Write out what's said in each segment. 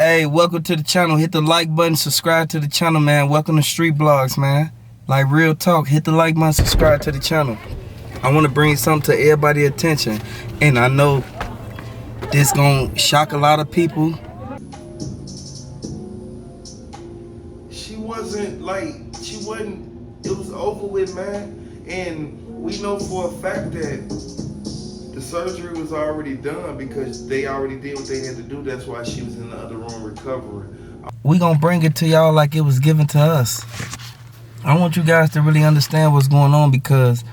Hey, welcome to the channel. Hit the like button, subscribe to the channel, man. Welcome to Street Blogs, man. Like real talk, hit the like button, subscribe to the channel. I want to bring something to everybody's attention, and I know this gonna shock a lot of people. She wasn't, it was over with, man. And we know for a fact that the surgery was already done because they already did what they had to do. That's why she was in the other room recovering. We gonna bring it to y'all like it was given to us. I want you guys to really understand what's going on because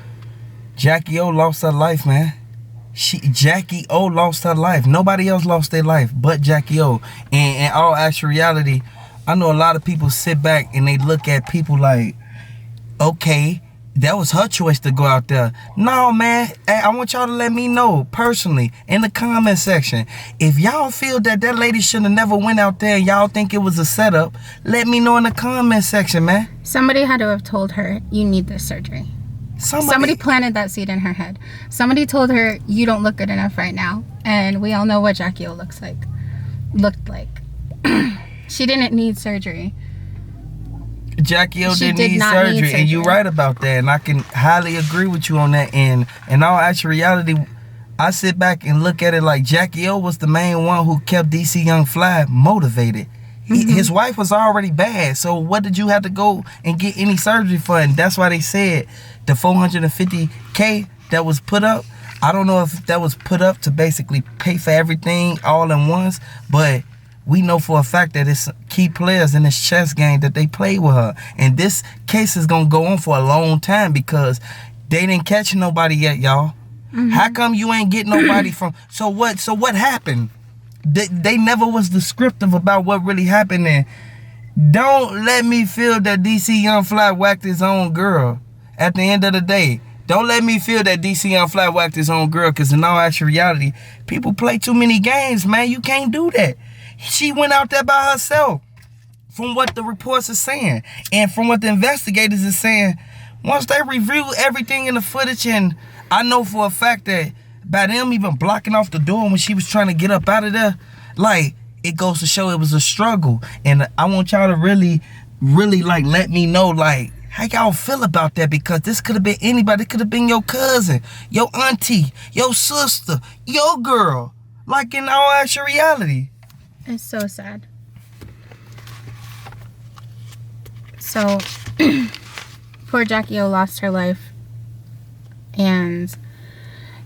JackyOh lost her life, man. JackyOh lost her life. Nobody else lost their life but JackyOh. And in all actual reality, I know a lot of people sit back and they look at people like, okay, that was her choice to go out there. No, man. I want y'all to let me know personally in the comment section. If y'all feel that that lady should have never went out there and y'all think it was a setup, let me know in the comment section, man. Somebody had to have told her, you need this surgery. Somebody planted that seed in her head. Somebody told her, you don't look good enough right now. And we all know what JackyOh looked like. She didn't need surgery. JackyOh didn't need surgery, and you're right about that, and I can highly agree with you on that. And in all actual reality, I sit back and look at it like JackyOh was the main one who kept DC Young Fly motivated. His wife was already bad, so what did you have to go and get any surgery for? And that's why they said the $450K that was put up, I don't know if that was put up to basically pay for everything all at once, but we know for a fact that it's key players in this chess game that they played with her. And this case is going to go on for a long time because they didn't catch nobody yet, y'all. How come you ain't get nobody from... So what happened? They never was descriptive about what really happened. And don't let me feel that DC Young Fly whacked his own girl at the end of the day. Don't let me feel that DC Young Fly whacked his own girl, because in all actual reality, people play too many games, man. You can't do that. She went out there by herself, from what the reports are saying. And from what the investigators are saying, once they review everything in the footage, and I know for a fact that by them even blocking off the door when she was trying to get up out of there, like, it goes to show it was a struggle. And I want y'all to really, like, let me know, like, how y'all feel about that, because this could have been anybody. It could have been your cousin, your auntie, your sister, your girl. Like, in all actual reality. It's so sad. So, poor JackyOh lost her life. And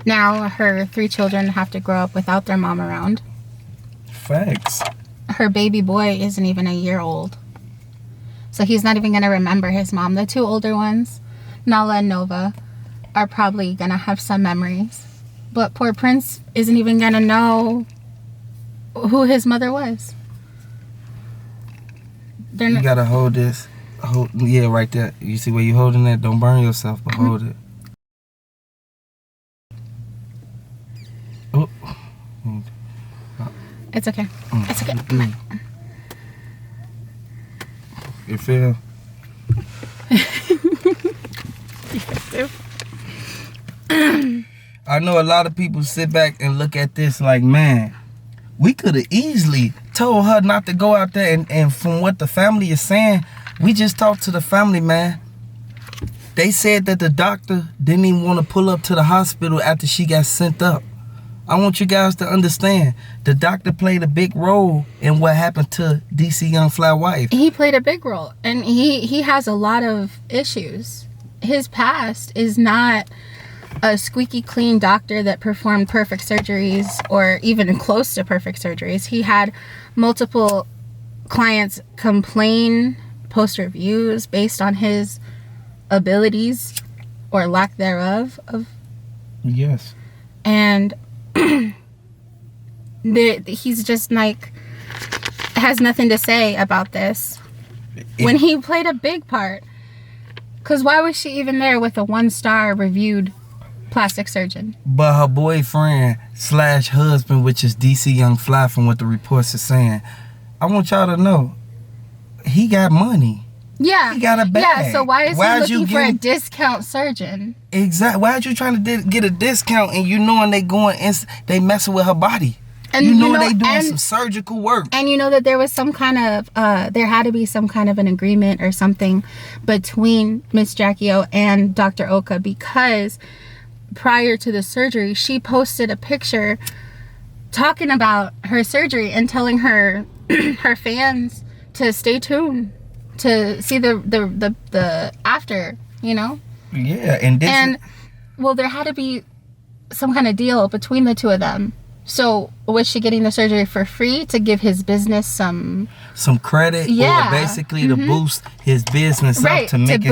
now her 3 children have to grow up without their mom around. Facts. Her baby boy isn't even a year old. So he's not even going to remember his mom. The 2 older ones, Nala and Nova, are probably going to have some memories. But poor Prince isn't even going to know who his mother was. You gotta hold this. Yeah, right there. You see where you holding that? Don't burn yourself, but hold it. Oh. It's okay. It's okay. Come on. You feel? I know a lot of people sit back and look at this like, man, we could have easily told her not to go out there. And from what the family is saying, we just talked to the family, man. They said that the doctor didn't even want to pull up to the hospital after she got sent up. I want you guys to understand, the doctor played a big role in what happened to DC Young Fly wife. He played a big role, and he has a lot of issues. His past is not a squeaky clean doctor that performed perfect surgeries or even close to perfect surgeries. He had multiple clients complain, post reviews based on his abilities or lack thereof. Yes. And he's just like, has nothing to say about this when he played a big part. Because why was she even there with a 1-star reviewed plastic surgeon? But her boyfriend / husband, which is DC Young Fly, from what the reports are saying, I want y'all to know, he got money. Yeah. He got a bag. Yeah, so why is he looking for a discount surgeon? Exactly. Why are you trying to get a discount and you knowing they messing with her body? And you know they doing some surgical work. And you know that there was some kind of, there had to be some kind of an agreement or something between Miss JackyOh and Dr. Oka, because prior to the surgery, she posted a picture talking about her surgery and telling her fans to stay tuned to see the after, you know? Yeah, well, there had to be some kind of deal between the two of them. So was she getting the surgery for free to give his business some credit, or basically to boost his business up, to make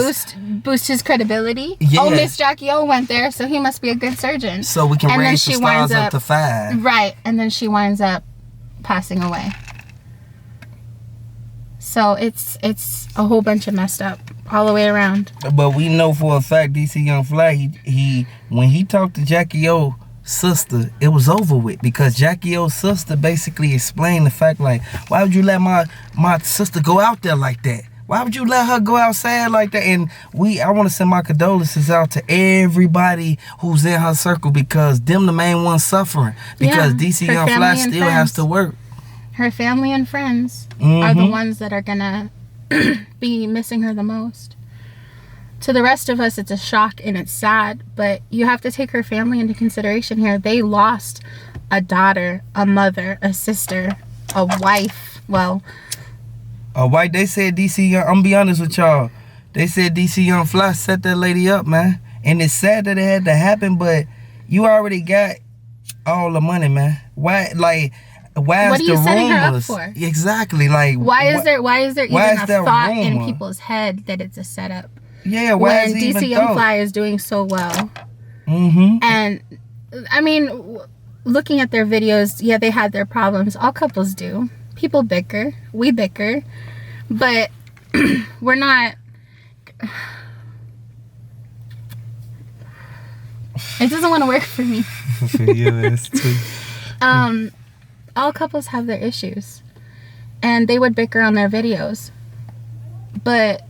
boost his credibility? Yeah. Oh, Miss JackyOh went there, so he must be a good surgeon. So we can raise the stars up to 5. Right, and then she winds up passing away. So it's a whole bunch of messed up all the way around. But we know for a fact, DC Young Fly, he when he talked to JackyOh sister, it was over with, because JackyOh's sister basically explained the fact, like, why would you let my sister go out there like that? Why would you let her go outside like that? And I want to send my condolences out to everybody who's in her circle, because them the main ones suffering, because DC Young Fly still has to work. Her family and friends are the ones that are gonna be missing her the most. To the rest of us, it's a shock and it's sad, but you have to take her family into consideration here. They lost a daughter, a mother, a sister, a wife. Well, a wife. They said DC Young, I'm gonna be honest with y'all, they said DC Young Fly set that lady up, man. And it's sad that it had to happen, but you already got all the money, man. Why what is are you the setting her up rumors? for? Exactly. Like, why is there even a thought rumor in people's head that it's a setup? Yeah, why when DC Young Fly is doing so well. And I mean, looking at their videos, yeah, they had their problems. All couples do. People bicker. We bicker. But we're not. It doesn't want to work for me. Yes, too. All couples have their issues, and they would bicker on their videos, but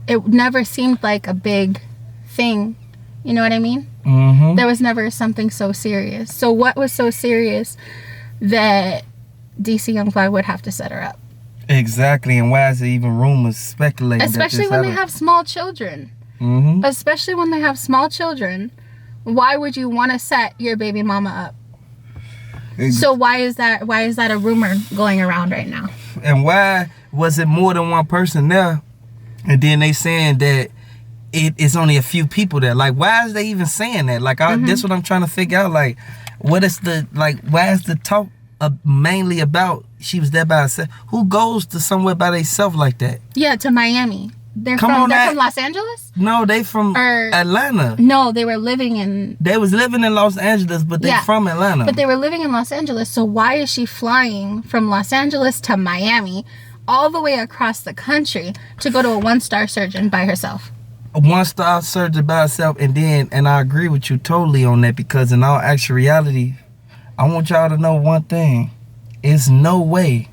it never seemed like a big thing. You know what I mean? There was never something so serious. So what was so serious that DC Young Fly would have to set her up? Exactly. And why is it even rumors speculating? Especially when they have small children. Especially when they have small children. Why would you want to set your baby mama up? So why is that a rumor going around right now? And why was it more than one person there? And then they saying that it's only a few people there. Like, why is they even saying that? Like, that's what I'm trying to figure out. Like, why is the talk mainly about she was there by herself? Who goes to somewhere by themselves like that? Yeah, to Miami. They're from Los Angeles? No, they from Atlanta. No, they were living in... They was living in Los Angeles, but they from Atlanta. But they were living in Los Angeles, so why is she flying from Los Angeles to Miami, all the way across the country, to go to a one-star surgeon by herself? A one-star surgeon by herself, and I agree with you totally on that, because in all actual reality, I want y'all to know one thing. It's no way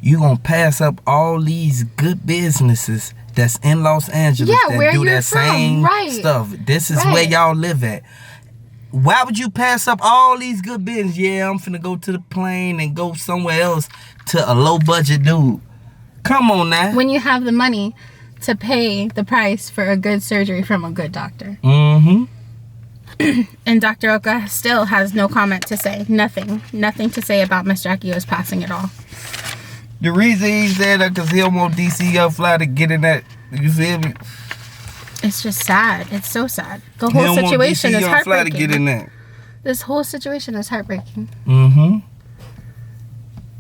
you gonna pass up all these good businesses that's in Los Angeles that do that same stuff. This is where y'all live at. Why would you pass up all these good business? Yeah, I'm finna go to the plane and go somewhere else to a low budget dude. Come on now. When you have the money to pay the price for a good surgery from a good doctor. And Dr. Oka still has no comment to say. Nothing to say about Miss JackyOh's passing at all. The reason he said that because he don't want DC Young Fly to get in that. You feel me? It's just sad. It's so sad. The whole situation is heartbreaking. Fly to get in that. This whole situation is heartbreaking.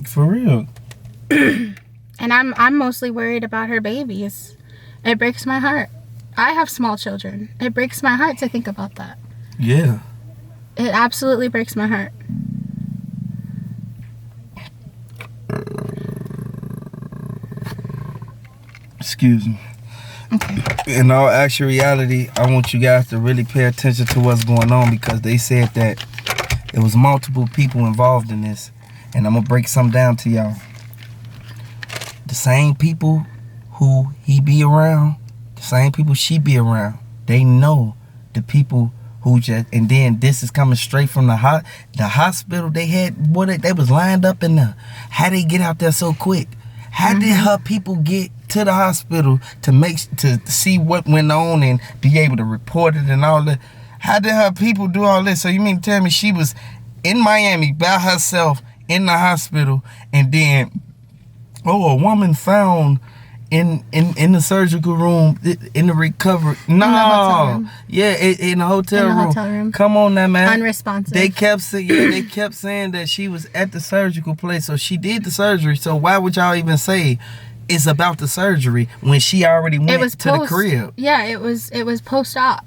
For real. And I'm mostly worried about her babies. It breaks my heart. I have small children. It breaks my heart to think about that. Yeah. It absolutely breaks my heart. Excuse me. Okay. In all actual reality, I want you guys to really pay attention to what's going on, because they said that it was multiple people involved in this. And I'm going to break some down to y'all. The same people who he be around, the same people she be around, they know the people who just, and then this is coming straight from the hospital. They was lined up in there. How they get out there so quick? How did her people get to the hospital to see what went on and be able to report it and all that? How did her people do all this? So you mean to tell me she was in Miami by herself in the hospital, and then a woman found in the surgical room in the recovery? No, in the hotel room. Come on now, man. Unresponsive. They kept saying that she was at the surgical place, so she did the surgery. So why would y'all even say it's about the surgery when she already went to the crib? Yeah, it was post-op.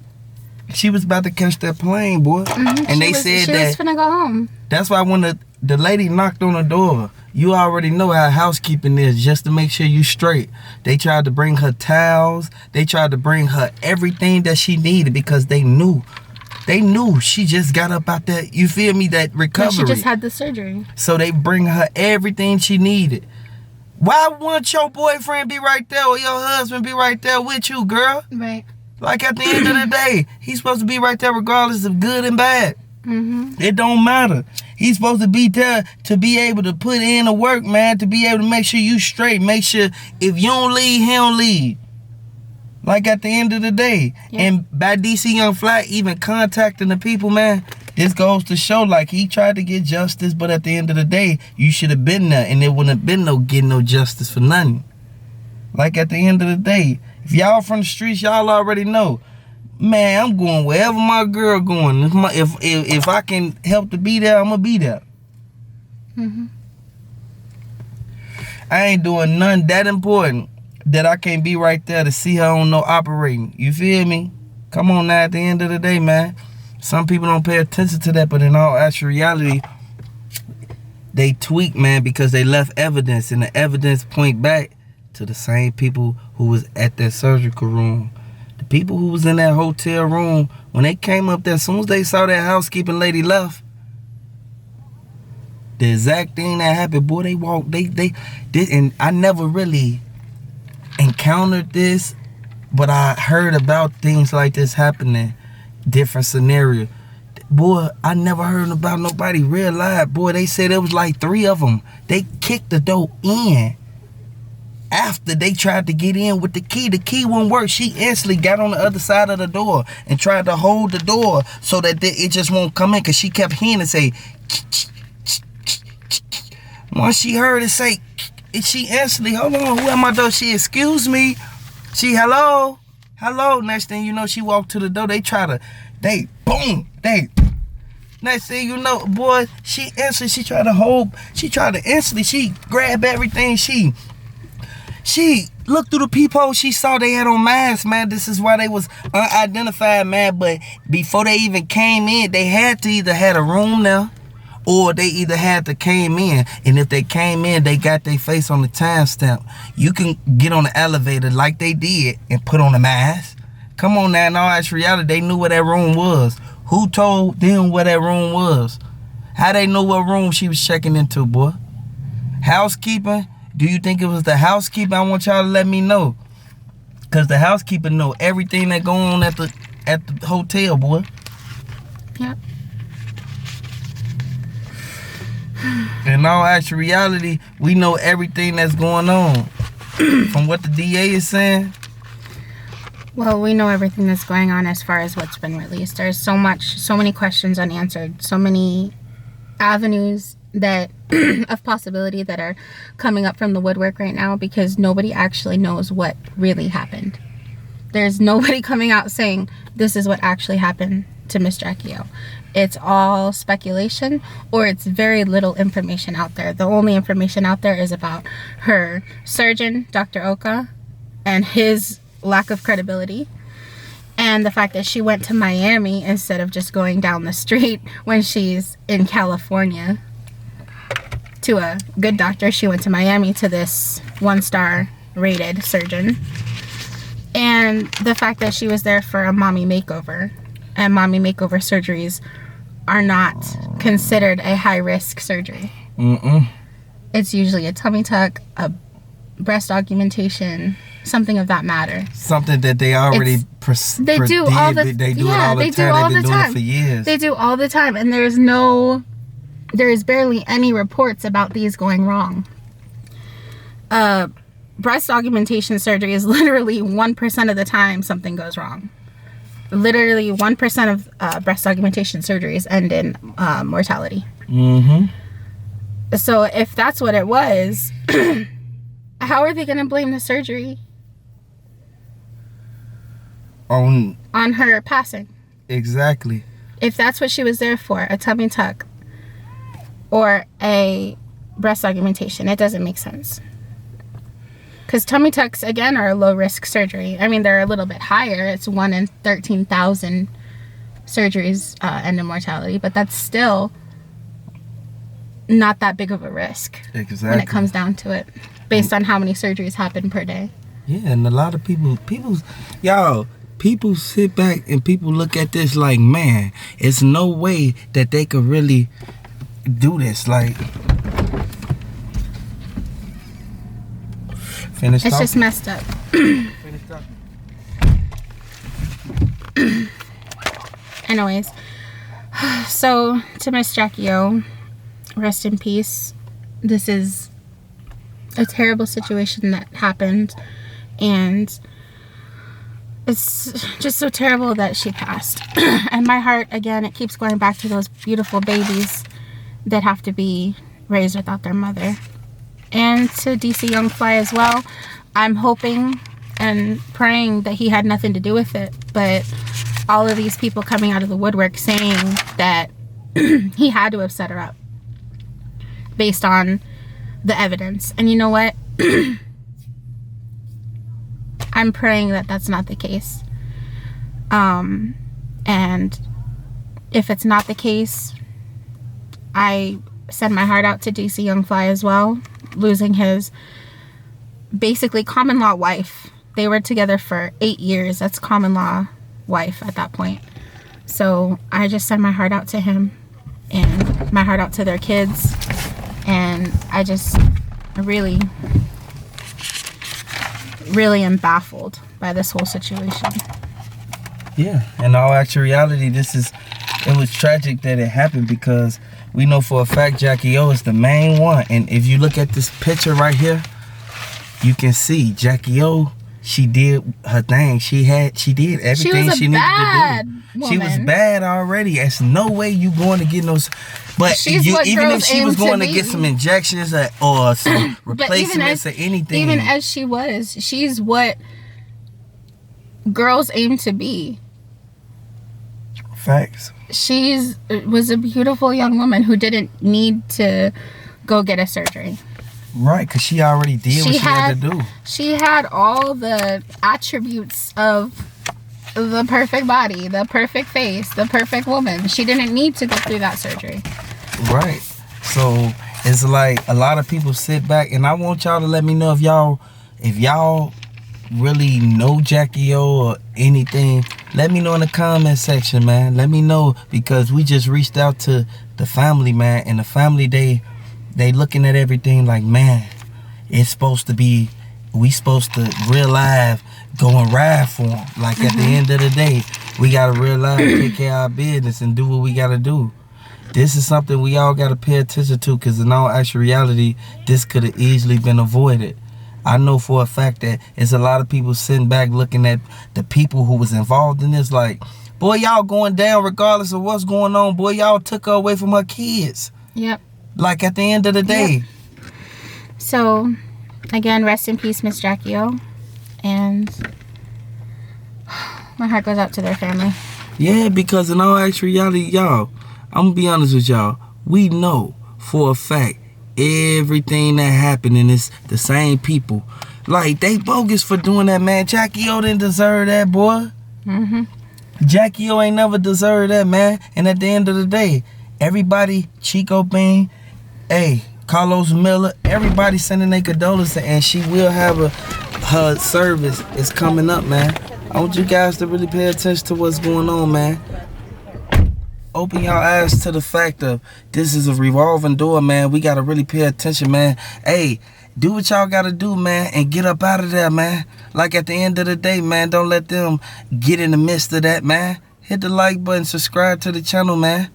She was about to catch that plane, boy. Mm-hmm. And they said she was finna go home. That's why when the lady knocked on the door, you already know how housekeeping is, just to make sure you straight. They tried to bring her towels. They tried to bring her everything that she needed because they knew she just got up out there. You feel me? That recovery. She just had the surgery. So they bring her everything she needed. Why wouldn't your boyfriend be right there or your husband be right there with you, girl? Right. Like at the end of the day, he's supposed to be right there regardless of good and bad. Mm-hmm. It don't matter. He's supposed to be there to be able to put in the work, man, to be able to make sure you straight. Make sure if you don't leave, he don't leave. Like at the end of the day. Yeah. And by DC Young Fly even contacting the people, man, this goes to show like he tried to get justice, but at the end of the day, you should have been there and there wouldn't have been getting no justice for nothing. Like at the end of the day, if y'all from the streets, y'all already know. Man, I'm going wherever my girl going. If I can help to be there, I'm gonna be there. Mm-hmm. I ain't doing nothing that important that I can't be right there to see her on no operating. You feel me? Come on now, at the end of the day, man. Some people don't pay attention to that, but in all actual reality, they tweak, man, because they left evidence, and the evidence point back to the same people who was at that surgical room. The people who was in that hotel room, when they came up there, as soon as they saw that housekeeping lady left, the exact thing that happened, boy, they walked, they did, and I never really encountered this, but I heard about things like this happening, different scenarios. Boy, I never heard about nobody real live. Boy, they said it was like 3 of them. They kicked the door in. After they tried to get in with the key wouldn't work. She instantly got on the other side of the door and tried to hold the door so that it just won't come in, because she kept hearing it say, once she heard it say, she instantly, hold on, who am I door? She, excuse me. She, hello. Next thing you know, she walked to the door. Next thing you know, boy, she tried to instantly grab everything. She looked through the peephole. She saw they had on masks, man. This is why they was unidentified, man. But before they even came in, they had to either had a room now, or they either had to came in. And if they came in, they got their face on the timestamp. You can get on the elevator like they did and put on a mask. Come on now, in all actual reality, they knew where that room was. Who told them where that room was? How they know what room she was checking into, boy? Housekeeping? Do you think it was the housekeeper? I want y'all to let me know. Because the housekeeper know everything that go on at the hotel, boy. Yep. In all actual reality, we know everything that's going on. From what the DA is saying. Well, we know everything that's going on as far as what's been released. There's so many questions unanswered, so many avenues that of possibility that are coming up from the woodwork right now, because nobody actually knows what really happened. There's nobody coming out saying this is what actually happened to Miss JackyOh. It's all speculation, or it's very little information out there. The only information out there is about her surgeon, Dr. Oka, and his lack of credibility, and the fact that she went to Miami instead of just going down the street when she's in California to a good doctor. She went to Miami to this 1-star rated surgeon, and the fact that she was there for a mommy makeover, and mommy makeover surgeries are not considered a high-risk surgery. It's usually a tummy tuck, a breast augmentation, something of that matter. Something that they already They do it all the time. They've been doing it for years. They do all the time, and there is barely any reports about these going wrong. Breast augmentation surgery is literally 1% of the time something goes wrong. Literally 1% of breast augmentation surgeries end in mortality. So if that's what it was, how are they going to blame the surgery on her passing? Exactly. If that's what she was there for, a tummy tuck or a breast augmentation, it doesn't make sense. Because tummy tucks, again, are a low-risk surgery. I mean, they're a little bit higher. It's 1 in 13,000 surgeries end in mortality. But that's still not that big of a risk. Exactly. When it comes down to it. Based on how many surgeries happen per day. Yeah, and a lot of people sit back and people look at this like, man, it's no way that they could really do this. Like... Finish it's talking. Just messed up. Finish talking. Anyways, so to Miss JackyOh, rest in peace. This is a terrible situation that happened, and it's just so terrible that she passed. And my heart, again, it keeps going back to those beautiful babies that have to be raised without their mother. And to DC Young Fly as well. I'm hoping and praying that he had nothing to do with it. But all of these people coming out of the woodwork saying that he had to have set her up based on the evidence. And you know what? I'm praying that that's not the case. And if it's not the case, I send my heart out to DC Young Fly as well. Losing his basically common law wife. They were together for 8 years. That's common law wife at that point. So I just send my heart out to him and my heart out to their kids. And I just really am baffled by this whole situation. Yeah, in all actual reality, it was tragic that it happened because we know for a fact JackyOh is the main one. And if you look at this picture right here, you can see JackyOh, she did her thing. She did everything she needed to do. She was bad already. There's no way you going to get no... But even if she was going to get some injections or some replacements or anything... Even as she was, she's what girls aim to be. Facts. She was a beautiful young woman who didn't need to go get a surgery. Right, because she already did what she had to do. She had all the attributes of the perfect body, the perfect face, the perfect woman. She didn't need to go through that surgery. Right. So it's like a lot of people sit back, and I want y'all to let me know if y'all really know JackyOh or anything. Let me know in the comment section, man. Let me know, because we just reached out to the family, man, and the family, they looking at everything like, man, it's supposed to be, we supposed to real life go and ride for them. Like at the end of the day, we gotta real life take care of our business and do what we gotta do. This is something we all gotta pay attention to, because in all actual reality, this could have easily been avoided. I know for a fact that it's a lot of people sitting back looking at the people who was involved in this like, boy, y'all going down regardless of what's going on. Boy, y'all took her away from her kids. Yep. Like at the end of the day. Yep. So, again, rest in peace, Miss JackyOh. And my heart goes out to their family. Yeah, because in all actual reality, y'all, I'm going to be honest with y'all. We know for a fact everything that happened, and it's the same people. Like, they bogus for doing that, man. JackyOh didn't deserve that, boy. JackyOh ain't never deserved that, man. And at the end of the day, everybody, Chico Bean, hey, Carlos Miller, everybody sending their condolences, and she will have her service is coming up, man. I want you guys to really pay attention to what's going on, man. Open your eyes to the fact of this is a revolving door, man. We got to really pay attention, man. Hey, do what y'all got to do, man, and get up out of there, man. Like at the end of the day, man, don't let them get in the midst of that, man. Hit the like button, subscribe to the channel, man.